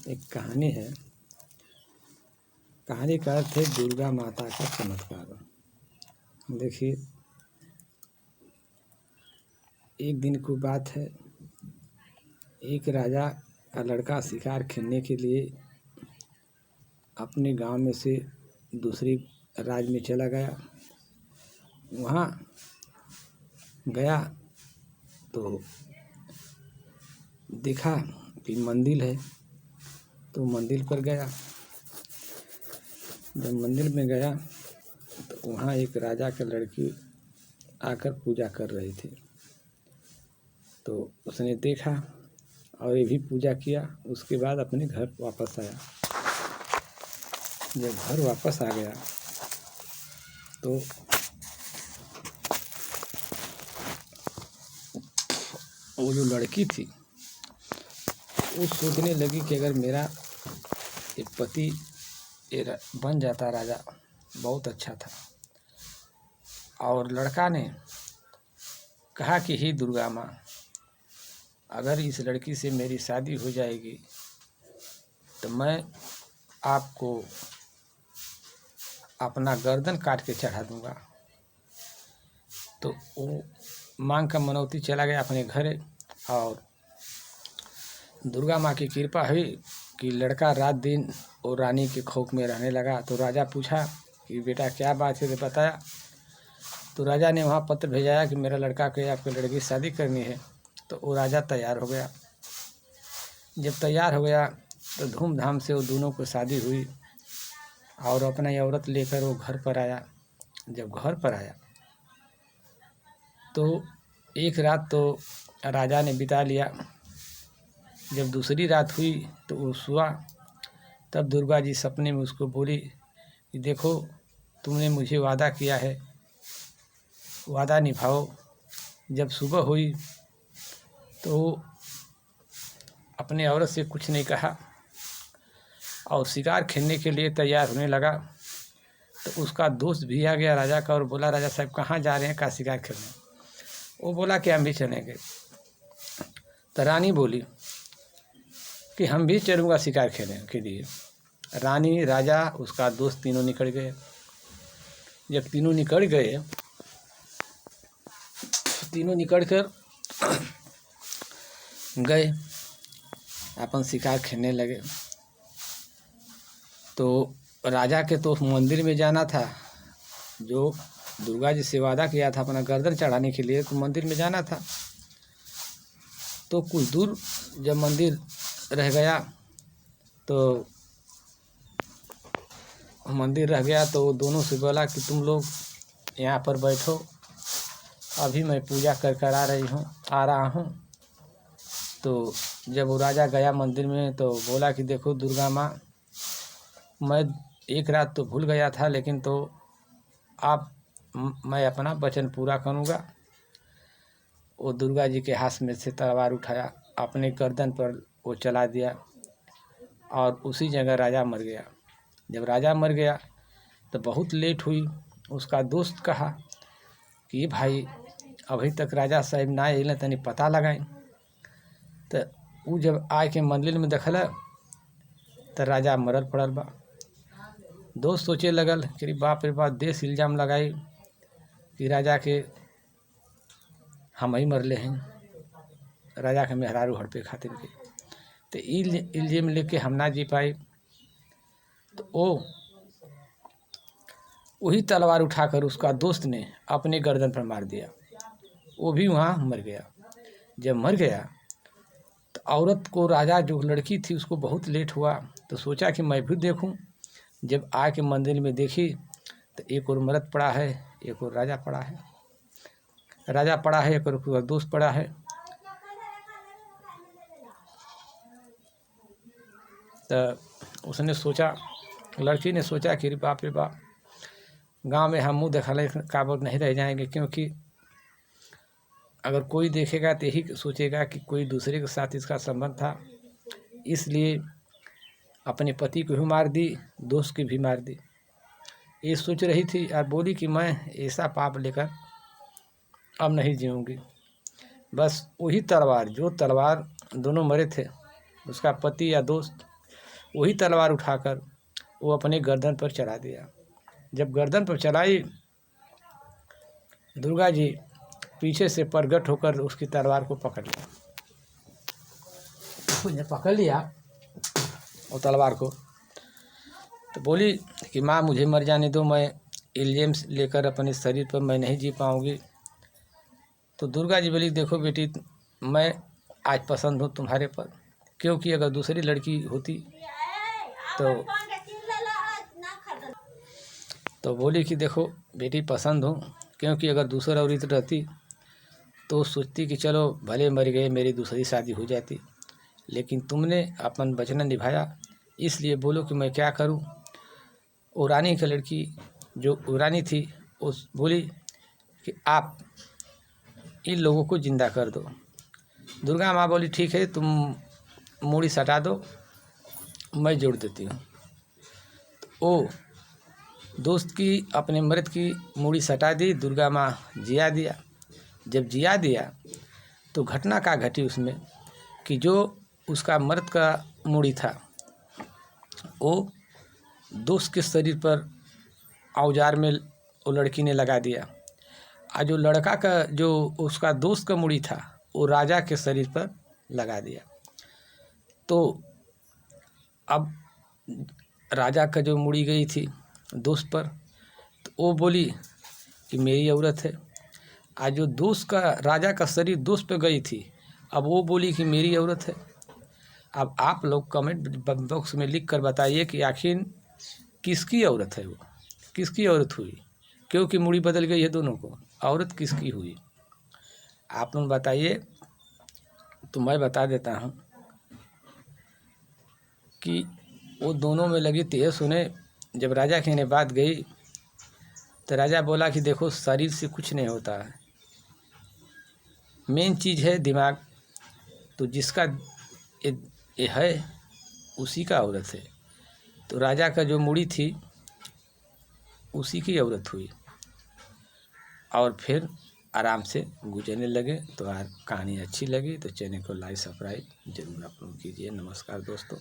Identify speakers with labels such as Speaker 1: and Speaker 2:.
Speaker 1: एक कहानी है। कहानी का अर्थ है दुर्गा माता का चमत्कार। देखिए, एक दिन की बात है। एक राजा का लड़का शिकार खेलने के लिए अपने गांव में से दूसरी राज्य में चला गया। वहाँ गया तो देखा कि मंदिर है, तो मंदिर पर गया। जब मंदिर में गया तो वहाँ एक राजा के लड़की आकर पूजा कर रही थी। तो उसने देखा और ये भी पूजा किया। उसके बाद अपने घर वापस आया। जब घर वापस आ गया तो वो जो लड़की थी वो सोचने लगी कि अगर मेरा एक पति बन जाता राजा, बहुत अच्छा था। और लड़का ने कहा कि हे दुर्गा माँ, अगर इस लड़की से मेरी शादी हो जाएगी तो मैं आपको अपना गर्दन काट के चढ़ा दूंगा। तो वो मांग का मनौती चला गया अपने घर। और दुर्गा माँ की कृपा हुई कि लड़का रात दिन और रानी के खौफ में रहने लगा। तो राजा पूछा कि बेटा क्या बात है, तो बताया। तो राजा ने वहाँ पत्र भेजाया कि मेरा लड़का के आपके लड़की की शादी करनी है। तो वो राजा तैयार हो गया। जब तैयार हो गया तो धूमधाम से वो दोनों को शादी हुई और अपना ये औरत लेकर वो घर पर आया। जब घर पर आया तो एक रात तो राजा ने बिता लिया। जब दूसरी रात हुई तो वो सोया। तब दुर्गा जी सपने में उसको बोली कि देखो, तुमने मुझे वादा किया है, वादा निभाओ। जब सुबह हुई तो अपने औरत से कुछ नहीं कहा और शिकार खेलने के लिए तैयार होने लगा। तो उसका दोस्त भी आ गया राजा का और बोला, राजा साहब कहाँ जा रहे हैं, का शिकार खेलने? वो बोला कि हम भी चलेंगे। तो रानी बोली कि हम भी चलूँगा शिकार खेलने के लिए। रानी, राजा, उसका दोस्त तीनों निकल गए। जब तीनों निकल गए, तीनों निकल कर गए, अपन शिकार खेलने लगे। तो राजा के तो मंदिर में जाना था, जो दुर्गा जी से वादा किया था अपना गर्दन चढ़ाने के लिए, तो मंदिर में जाना था। तो कुछ दूर जब मंदिर रह गया तो मंदिर रह गया तो दोनों से बोला कि तुम लोग यहाँ पर बैठो, अभी मैं पूजा कर कर आ रहा हूँ। तो जब वो राजा गया मंदिर में तो बोला कि देखो दुर्गा माँ, मैं एक रात तो भूल गया था, लेकिन तो मैं अपना वचन पूरा करूँगा। वो दुर्गा जी के हाथ में से तलवार उठाया, अपने गर्दन पर वो चला दिया और उसी जगह राजा मर गया। जब राजा मर गया तो बहुत लेट हुई। उसका दोस्त कहा कि भाई अभी तक राजा साहब ना आए, तनी पता लगाएं। तो वो जब आए के मंदिर में देखला तो राजा मरल पड़ल बा। दोस्त सोचे लगल कि बाप रे बाप, देश इल्ज़ाम लगाई कि राजा के हम ही मरले हैं, राजा के मेहरारू हड़पे खातिर के। तो इल्ज़ाम लेके हम ना जी पाए। तो वही तलवार उठाकर उसका दोस्त ने अपने गर्दन पर मार दिया। वो भी वहाँ मर गया। जब मर गया तो औरत को, राजा जो लड़की थी उसको बहुत लेट हुआ, तो सोचा कि मैं भी देखूं। जब आके मंदिर में देखी तो एक और मर्द पड़ा है, एक और राजा पड़ा है। राजा पड़ा है, एक और दोस्त पड़ा है। तो उसने सोचा, लड़की ने सोचा कि बाप रे बाप, गांव में हम मुँह दिखाने काबू नहीं रह जाएंगे, क्योंकि अगर कोई देखेगा तो यही सोचेगा कि कोई दूसरे के साथ इसका संबंध था। इसलिए अपने पति को भी मार दी, दोस्त की भी मार दी। ये सोच रही थी और बोली कि मैं ऐसा पाप लेकर अब नहीं जीऊँगी। बस वही तलवार, जो तलवार दोनों मरे थे, उसका पति या दोस्त, वही तलवार उठाकर वो अपने गर्दन पर चढ़ा दिया। जब गर्दन पर चढ़ाई, दुर्गा जी पीछे से प्रकट होकर उसकी तलवार को पकड़ लिया। उसने पकड़ लिया वो तलवार को, तो बोली कि माँ मुझे मर जाने दो, मैं इल्ज़ाम लेकर अपने शरीर पर मैं नहीं जी पाऊँगी। तो दुर्गा जी बोली देखो बेटी, मैं आज पसंद हूँ तुम्हारे पर, क्योंकि अगर दूसरी लड़की होती तो बोली कि देखो बेटी पसंद हूँ, क्योंकि अगर दूसरा औरत रहती तो सोचती कि चलो भले मर गए, मेरी दूसरी शादी हो जाती, लेकिन तुमने अपन वचन निभाया, इसलिए बोलो कि मैं क्या करूँ। वो रानी की लड़की जो रानी थी उस बोली कि आप इन लोगों को जिंदा कर दो। दुर्गा माँ बोली ठीक है, तुम मूड़ी सटा दो, मैं जोड़ देती हूँ। तो वो दोस्त की अपने मर्द की मूड़ी सटा दी, दुर्गा माँ जिया दिया। जब जिया दिया तो घटना का घटी उसमें कि जो उसका मर्द का मूड़ी था वो दोस्त के शरीर पर औजार में वो लड़की ने लगा दिया, और जो लड़का का जो उसका दोस्त का मूड़ी था वो राजा के शरीर पर लगा दिया। तो अब राजा का जो मूड़ी गई थी दोस्त पर, तो वो बोली कि मेरी औरत है। आज जो दोस्त का राजा का शरीर दोस्त पे गई थी, अब वो बोली कि मेरी औरत है। अब आप लोग कमेंट बॉक्स में लिख कर बताइए कि आखिर किसकी औरत है, वो किसकी औरत हुई, क्योंकि मूड़ी बदल गई है दोनों को, औरत किसकी हुई आप लोग बताइए। तो मैं बता देता हूँ कि वो दोनों में लगी तेज सुने। जब राजा की ने बात गई तो राजा बोला कि देखो शरीर से कुछ नहीं होता है, मेन चीज़ है दिमाग, तो जिसका ये है उसी का औरत है। तो राजा का जो मूड़ी थी उसी की औरत हुई, और फिर आराम से गुजरने लगे। तो कहानी अच्छी लगी तो चैनल को लाइक सब्सक्राइब जरूर आप लोग कीजिए। नमस्कार दोस्तों।